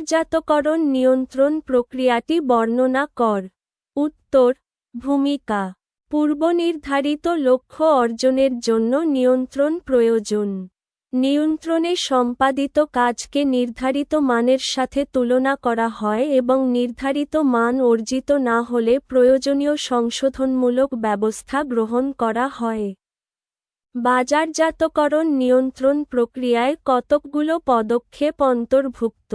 বাজারজাতকরণ নিয়ন্ত্রণ প্রক্রিয়াটি বর্ণনা কর। উত্তর, ভূমিকা। পূর্বনির্ধারিত লক্ষ্য অর্জনের জন্য নিয়ন্ত্রণ প্রয়োজন। নিয়ন্ত্রণে সম্পাদিত কাজকে নির্ধারিত মানের সাথে তুলনা করা হয় এবং নির্ধারিত মান অর্জিত না হলে প্রয়োজনীয় সংশোধনমূলক ব্যবস্থা গ্রহণ করা হয়। বাজারজাতকরণ নিয়ন্ত্রণ প্রক্রিয়ায় কতকগুলো পদক্ষেপ অন্তর্ভুক্ত।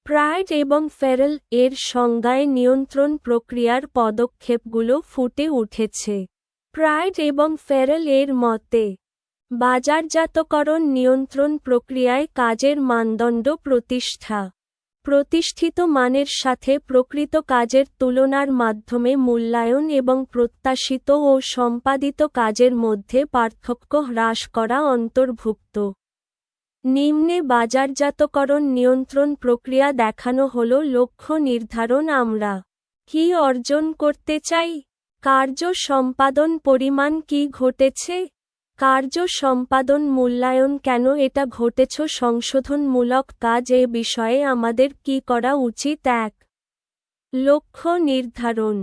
প্রাইড এবং ফেরেল এর সংজ্ঞায় নিয়ন্ত্রণ প্রক্রিয়ার পদক্ষেপগুলো ফুটে উঠেছে। প্রাইড এবং ফেরেল এর মতে, বাজারজাতকরণ নিয়ন্ত্রণ প্রক্রিয়ায় কাজের মানদণ্ড প্রতিষ্ঠা। প্রতিষ্ঠিত মানের সাথে প্রকৃত কাজের তুলনার মাধ্যমে মূল্যায়ন এবং প্রত্যাশিত ও সম্পাদিত কাজের মধ্যে পার্থক্য হ্রাস করা অন্তর্ভুক্ত। নিম্নে বাজারজাতকরণ নিয়ন্ত্রণ প্রক্রিয়া দেখানো হল। লক্ষ্য নির্ধারণ। আমরা কি অর্জন করতে চাই? কার্য সম্পাদন পরিমাণ কি ঘটেছে? কার্য সম্পাদন মূল্যায়ন কেন এটা ঘটেছ? সংশোধনমূলক কাজ এ বিষয়ে আমাদের কি করা উচিত? ১. লক্ষ্য নির্ধারণ।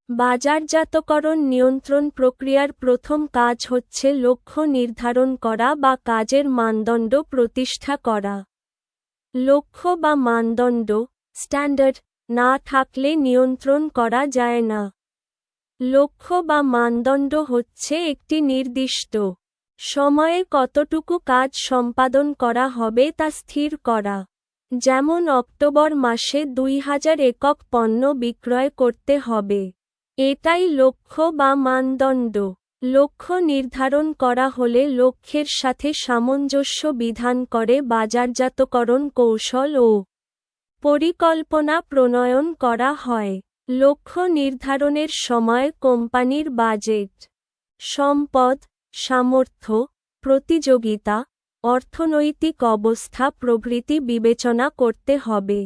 বাজারজাতকরণ নিয়ন্ত্রণ প্রক্রিয়ার প্রথম কাজ হচ্ছে লক্ষ্য নির্ধারণ করা বা কাজের মানদণ্ড প্রতিষ্ঠা করা। লক্ষ্য বা মানদণ্ড স্ট্যান্ডার্ড না থাকলে নিয়ন্ত্রণ করা যায় না। লক্ষ্য বা মানদণ্ড হচ্ছে একটি নির্দিষ্ট সময়ে কতটুকু কাজ সম্পাদন করা হবে তা স্থির করা। যেমন অক্টোবর মাসে ২০০০ একক পণ্য বিক্রয় করতে হবে। এটাই লক্ষ্য বা মানদণ্ড। লক্ষ্য নির্ধারণ করা হলে লক্ষ্যের সাথে সামঞ্জস্য বিধান করে বাজারজাতকরণ কৌশল ও পরিকল্পনা প্রণয়ন করা হয়। লক্ষ্য নির্ধারণের সময় কোম্পানির বাজেট, সম্পদ, সামর্থ্য, প্রতিযোগিতা, অর্থনৈতিক অবস্থা প্রভৃতি বিবেচনা করতে হবে।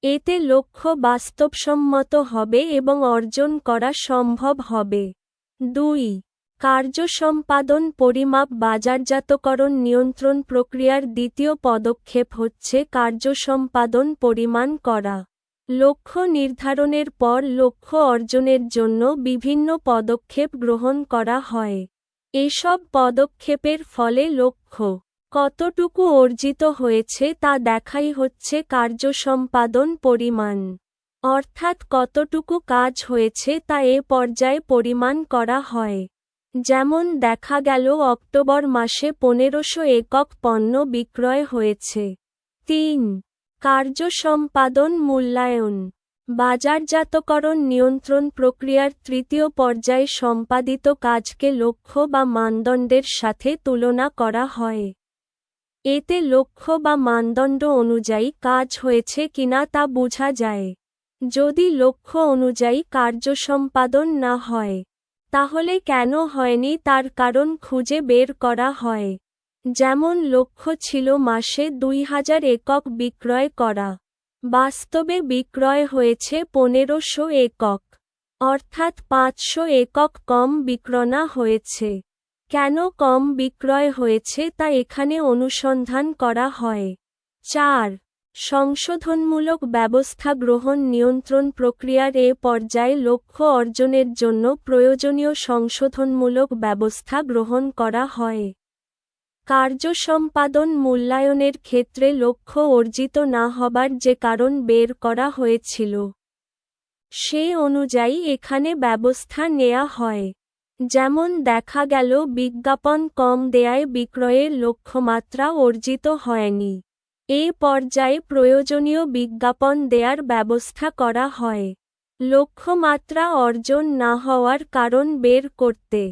এতে লক্ষ্য বাস্তবসম্মত হবে এবং অর্জন করা সম্ভব হবে। ২. কার্য সম্পাদন পরিমাপ। বাজারজাতকরণ নিয়ন্ত্রণ প্রক্রিয়ার দ্বিতীয় পদক্ষেপ হচ্ছে কার্য সম্পাদন পরিমাণ করা। লক্ষ্য নির্ধারণের পর লক্ষ্য অর্জনের জন্য বিভিন্ন পদক্ষেপ গ্রহণ করা হয়। এসব পদক্ষেপের ফলে লক্ষ্য কতটুকু অর্জিত হয়েছে তা দেখাই হচ্ছে কার্য সম্পাদন পরিমাণ। অর্থাৎ কতটুকু কাজ হয়েছে তা এ পর্যায়ে পরিমাণ করা হয়। যেমন দেখা গেল অক্টোবর মাসে ১৫০০ একক পণ্য বিক্রয় হয়েছে। ৩. কার্য সম্পাদন মূল্যায়ন। বাজারজাতকরণ নিয়ন্ত্রণ প্রক্রিয়ার তৃতীয় পর্যায়ে সম্পাদিত কাজকে লক্ষ্য বা মানদণ্ডের সাথে তুলনা করা হয়। এতে লক্ষ্য বা মানদণ্ড অনুযায়ী কাজ হয়েছে কিনা তা বোঝা যায়। যদি লক্ষ্য অনুযায়ী কার্য সম্পাদন না হয়, তাহলে কেন হয়নি তার কারণ খুঁজে বের করা হয়। যেমন লক্ষ্য ছিল মাসে ২০০০ একক বিক্রয় করা। বাস্তবে বিক্রয় হয়েছে ১৫০০ একক, অর্থাৎ ৫০০ একক কম বিক্রয় হয়েছে। কেন কম বিক্রয় হয়েছে তা এখানে অনুসন্ধান করা হয়। ৪. সংশোধনমূলক ব্যবস্থা গ্রহণ। নিয়ন্ত্রণ প্রক্রিয়ার এ পর্যায়ে লক্ষ্য অর্জনের জন্য প্রয়োজনীয় সংশোধনমূলক ব্যবস্থা গ্রহণ করা হয়। কার্য সম্পাদন মূল্যায়নের ক্ষেত্রে লক্ষ্য অর্জিত না হবার যে কারণ বের করা হয়েছিল, সে অনুযায়ী এখানে ব্যবস্থা নেয়া হয়। যেমন দেখা গেল বিজ্ঞাপন কম দেয়ায় বিক্রয়ের লক্ষ্যমাত্রা অর্জিত হয়নি। এ পর্যায়ে প্রয়োজনীয় বিজ্ঞাপন দেয়ার ব্যবস্থা করা হয়। লক্ষ্যমাত্রা অর্জন না হওয়ার কারণ বের করতে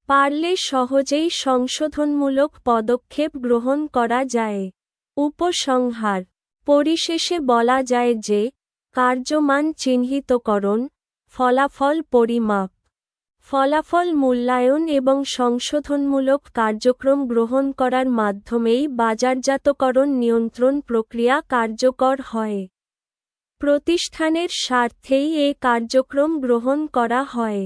পারলে সহজেই সংশোধনমূলক পদক্ষেপ গ্রহণ করা যায়। উপসংহার। পরিশেষে বলা যায় যে, কার্যমান চিহ্নিতকরণ, ফলাফল পরিমাপ, ফলাফল মূল্যায়ন এবং সংশোধনমূলক কার্যক্রম গ্রহণ করার মাধ্যমেই বাজারজাতকরণ নিয়ন্ত্রণ প্রক্রিয়া কার্যকর হয়। প্রতিষ্ঠানের স্বার্থেই এ কার্যক্রম গ্রহণ করা হয়।